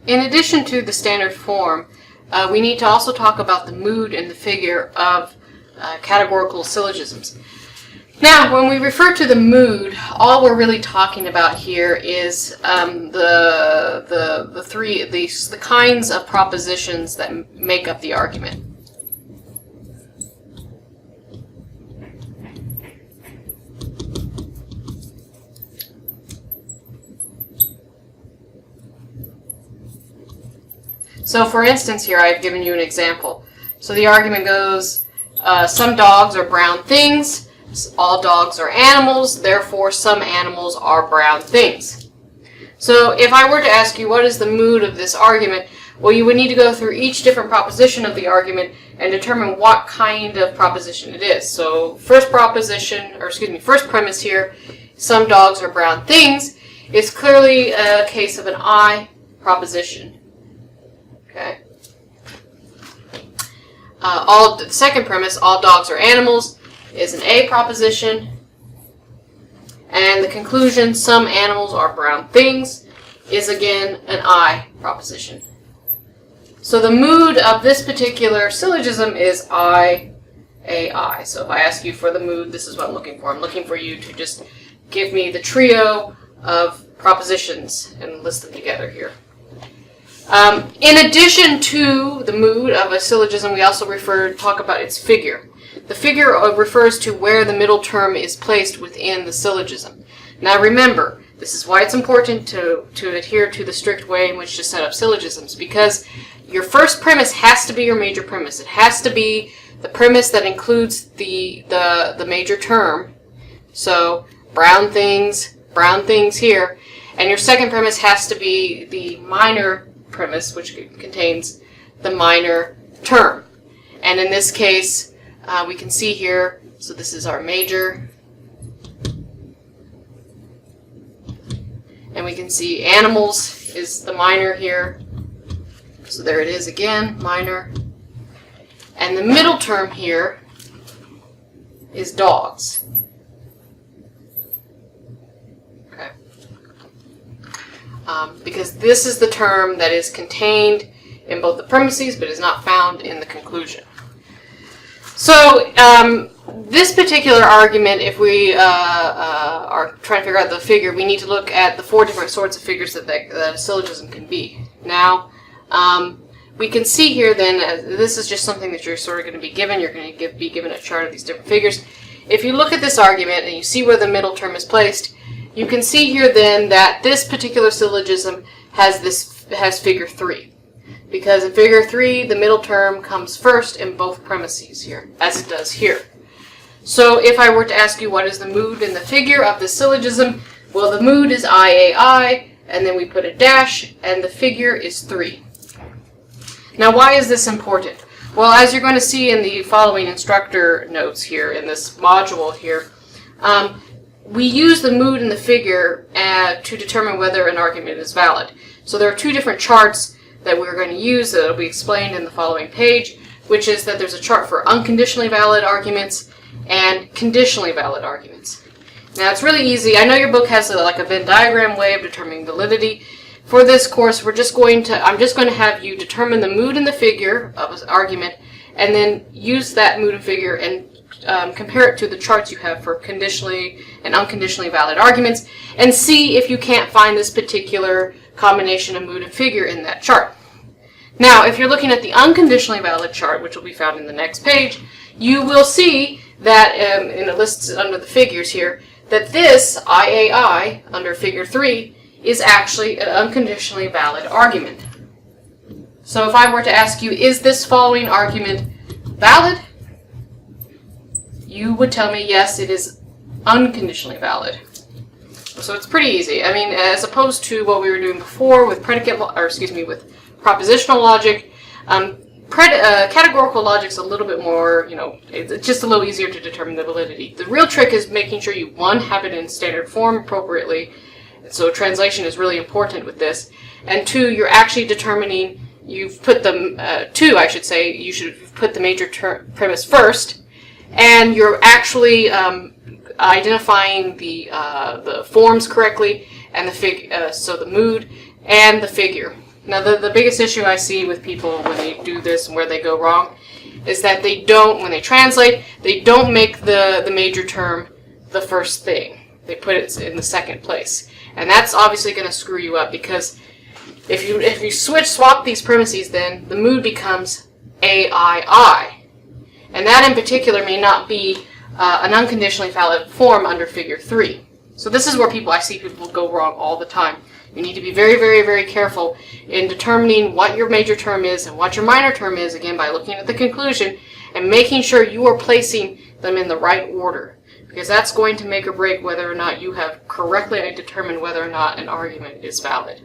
In addition to the standard form, we need to also talk about the mood and the figure of categorical syllogisms. Now, when we refer to the mood, all we're really talking about here is the kinds of propositions that make up the argument. So, for instance, here I've given you an example. So the argument goes, some dogs are brown things. All dogs are animals, therefore some animals are brown things. So if I were to ask you what is the mood of this argument, well, you would need to go through each different proposition of the argument and determine what kind of proposition it is. So first premise here, some dogs are brown things, is clearly a case of an I proposition. Okay. The second premise, all dogs are animals, is an A proposition. And the conclusion, some animals are brown things, is again an I proposition. So the mood of this particular syllogism is I, A, I. So if I ask you for the mood, this is what I'm looking for. I'm looking for you to just give me the trio of propositions and list them together here. In addition to the mood of a syllogism, we also talk about its figure. The figure refers to where the middle term is placed within the syllogism. Now remember, this is why it's important to adhere to the strict way in which to set up syllogisms, because your first premise has to be your major premise. It has to be the premise that includes the major term. So brown things here. And your second premise has to be the minor premise, which contains the minor term. And in this case, we can see here, so this is our major, and we can see animals is the minor here, so there it is again, minor, and the middle term here is dogs. Okay. Because this is the term that is contained in both the premises but is not found in the conclusion. So this particular argument, if we are trying to figure out the figure, we need to look at the four different sorts of figures that a syllogism can be. Now, we can see here then, this is just something that you're sort of going to be given. You're going to be given a chart of these different figures. If you look at this argument and you see where the middle term is placed, you can see here then that this particular syllogism has figure 3. Because in figure 3, the middle term comes first in both premises here, as it does here. So if I were to ask you what is the mood in the figure of the syllogism, well, the mood is IAI, and then we put a dash, and the figure is 3. Now, why is this important? Well, as you're going to see in the following instructor notes here, in this module here, we use the mood in the figure to determine whether an argument is valid. So there are two different charts that we're going to use that will be explained in the following page, which is that there's a chart for unconditionally valid arguments and conditionally valid arguments. Now it's really easy. I know your book has like a Venn diagram way of determining validity. For this course, I'm just going to have you determine the mood in the figure of an argument, and then use that mood and figure and compare it to the charts you have for conditionally and unconditionally valid arguments, and see if you can't find this particular combination of mood and figure in that chart. Now, if you're looking at the unconditionally valid chart, which will be found in the next page, you will see that in the lists under the figures here, that this IAI under figure 3 is actually an unconditionally valid argument. So if I were to ask you, is this following argument valid? You would tell me, yes, it is unconditionally valid. So it's pretty easy. I mean, as opposed to what we were doing before with with propositional logic, categorical logic is a little bit more, it's just a little easier to determine the validity. The real trick is making sure you, one, have it in standard form appropriately, so translation is really important with this, and two, you're actually determining, you've put them, you should put the major premise first, and you're actually identifying the forms correctly, and so the mood and the figure. Now, the biggest issue I see with people when they do this and where they go wrong is that they don't, when they translate, they don't make the major term the first thing. They put it in the second place. And that's obviously going to screw you up, because if you swap these premises, then the mood becomes AII. And that in particular may not be an unconditionally valid form under figure 3. So this is where I see people go wrong all the time. You need to be very, very, very careful in determining what your major term is and what your minor term is, again, by looking at the conclusion and making sure you are placing them in the right order, because that's going to make or break whether or not you have correctly determined whether or not an argument is valid.